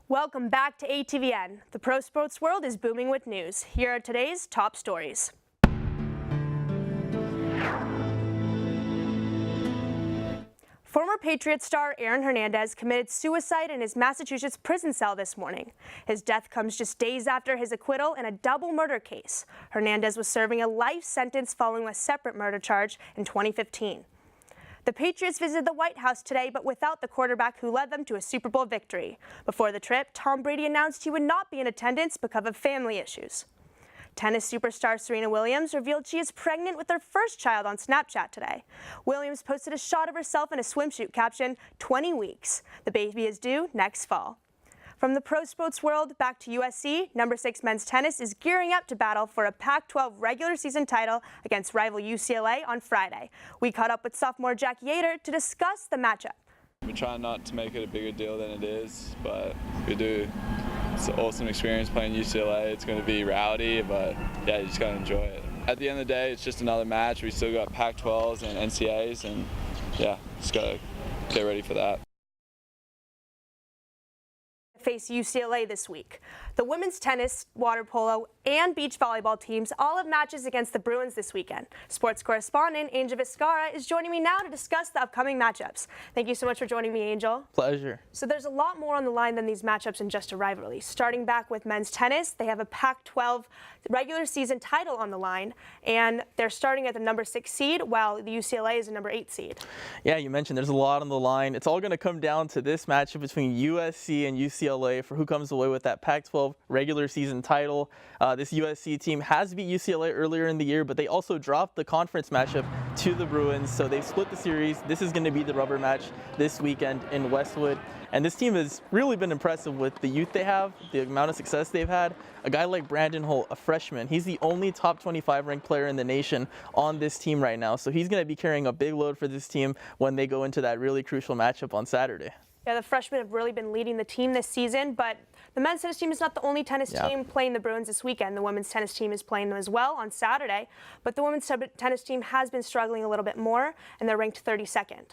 Welcome back to ATVN. The pro sports world is booming with news. Here are today's top stories. Former Patriots star Aaron Hernandez committed suicide in his Massachusetts prison cell this morning. His death comes just days after his acquittal in a double murder case. Hernandez was serving a life sentence following a separate murder charge in 2015. The Patriots visited the White House today, but without the quarterback who led them to a Super Bowl victory. Before the trip, Tom Brady announced he would not be in attendance because of family issues. Tennis superstar Serena Williams revealed she is pregnant with her first child on Snapchat today. Williams posted a shot of herself in a swimsuit caption, 20 weeks. The baby is due next fall. From the pro sports world back to USC, number 6 men's tennis is gearing up to battle for a Pac-12 regular season title against rival UCLA on Friday. We caught up with sophomore Jack Yater to discuss the matchup. We try not to make it a bigger deal than it is, but we do. It's an awesome experience playing UCLA. It's going to be rowdy, but yeah, you just got to enjoy it. At the end of the day, it's just another match. We still got Pac-12s and NCAAs, and yeah, just got to get ready for that. Face UCLA this week. The women's tennis, water polo, and beach volleyball teams all have matches against the Bruins this weekend. Sports correspondent Angel Vizcarra is joining me now to discuss the upcoming matchups. Thank you so much for joining me, Angel. Pleasure. So there's a lot more on the line than these matchups in just a rivalry. Starting back with men's tennis, they have a Pac-12 regular season title on the line, and they're starting at the number 6 seed, while the UCLA is a number 8 seed. Yeah, you mentioned there's a lot on the line. It's all going to come down to this matchup between USC and UCLA for who comes away with that Pac-12 regular season title. This USC team has beat UCLA earlier in the year, but they also dropped the conference matchup to the Bruins, so they've split the series. This is going to be the rubber match this weekend in Westwood. And this team has really been impressive with the youth they have, the amount of success they've had. A guy like Brandon Holt, a freshman, he's the only top 25 ranked player in the nation on this team right now. So he's going to be carrying a big load for this team when they go into that really crucial matchup on Saturday. Yeah, the freshmen have really been leading the team this season, but the men's tennis team is not the only tennis team playing the Bruins this weekend. The women's tennis team is playing them as well on Saturday, but the women's tennis team has been struggling a little bit more, and they're ranked 32nd.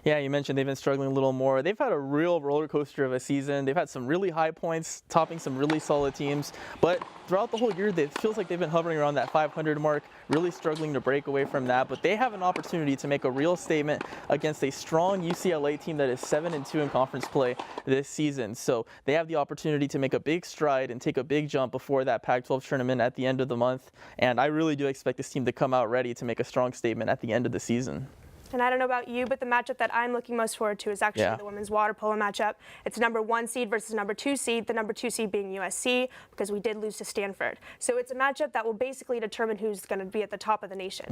Yeah, you mentioned they've been struggling a little more. They've had a real roller coaster of a season. They've had some really high points, topping some really solid teams, but throughout the whole year, it feels like they've been hovering around that 500 mark, really struggling to break away from that, but they have an opportunity to make a real statement against a strong UCLA team that is 7-2 in conference play this season. So they have the opportunity to make a big stride and take a big jump before that Pac-12 tournament at the end of the month. And I really do expect this team to come out ready to make a strong statement at the end of the season. And I don't know about you, but the matchup that I'm looking most forward to is actually the women's water polo matchup. It's number 1 seed versus number 2 seed, the number 2 seed being USC, because we did lose to Stanford. So it's a matchup that will basically determine who's going to be at the top of the nation.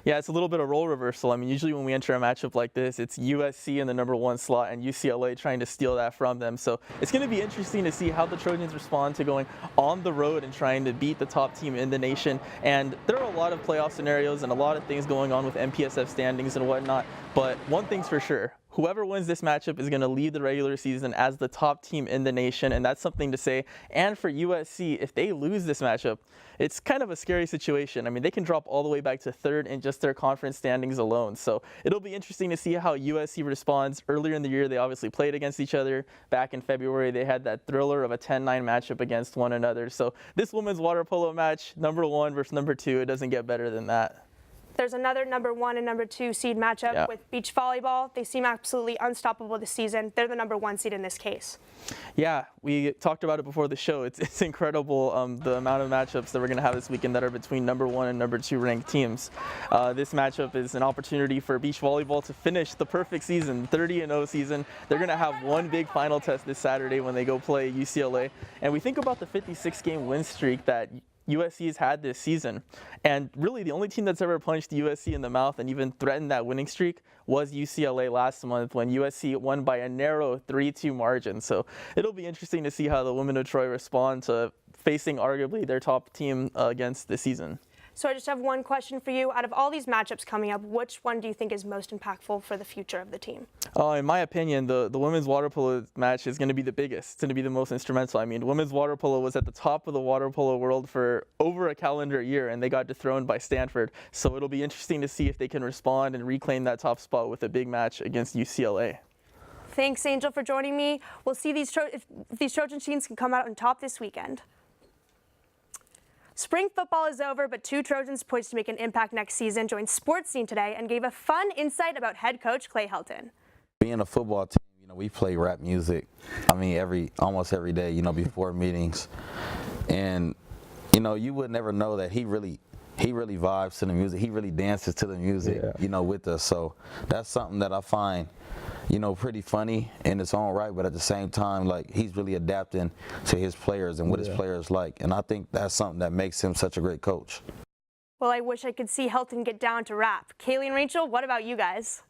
Yeah, it's a little bit of role reversal. I mean, usually when we enter a matchup like this, it's USC in the number 1 slot and UCLA trying to steal that from them. So it's going to be interesting to see how the Trojans respond to going on the road and trying to beat the top team in the nation. And there are a lot of playoff scenarios and a lot of things going on with MPSF standings and whatnot. But one thing's for sure, whoever wins this matchup is going to lead the regular season as the top team in the nation, and that's something to say. And for USC, if they lose this matchup, it's kind of a scary situation. I mean, they can drop all the way back to 3rd in just their conference standings alone. So it'll be interesting to see how USC responds. Earlier in the year, they obviously played against each other. Back in February, they had that thriller of a 10-9 matchup against one another. So this women's water polo match, number 1 versus number 2, it doesn't get better than that. There's another number 1 and number 2 seed matchup with beach volleyball. They seem absolutely unstoppable this season. They're the number 1 seed in this case. Yeah, we talked about it before the show. It's incredible the amount of matchups that we're going to have this weekend that are between number 1 and number 2 ranked teams. This matchup is an opportunity for beach volleyball to finish the perfect season, 30-0 season. They're going to have one big final test this Saturday when they go play UCLA. And we think about the 56-game win streak that USC's had this season, and really the only team that's ever punched USC in the mouth and even threatened that winning streak was UCLA last month when USC won by a narrow 3-2 margin. So it'll be interesting to see how the women of Troy respond to facing arguably their top team against this season. So I just have one question for you. Out of all these matchups coming up, which one do you think is most impactful for the future of the team? In my opinion, the women's water polo match is going to be the biggest. It's going to be the most instrumental. I mean, women's water polo was at the top of the water polo world for over a calendar year, and they got dethroned by Stanford. So it'll be interesting to see if they can respond and reclaim that top spot with a big match against UCLA. Thanks, Angel, for joining me. We'll see if these Trojan teams can come out on top this weekend. Spring football is over, but two Trojans poised to make an impact next season joined Sports Scene today and gave a fun insight about head coach Clay Helton. Being a football team, we play rap music. I mean, almost every day, before meetings, and you would never know that he really vibes to the music. He really dances to the music, with us. So that's something that I find, pretty funny in its own right. But at the same time, like, he's really adapting to his players and what his players like. And I think that's something that makes him such a great coach. Well, I wish I could see Helton get down to rap. Kaylee and Rachel, what about you guys?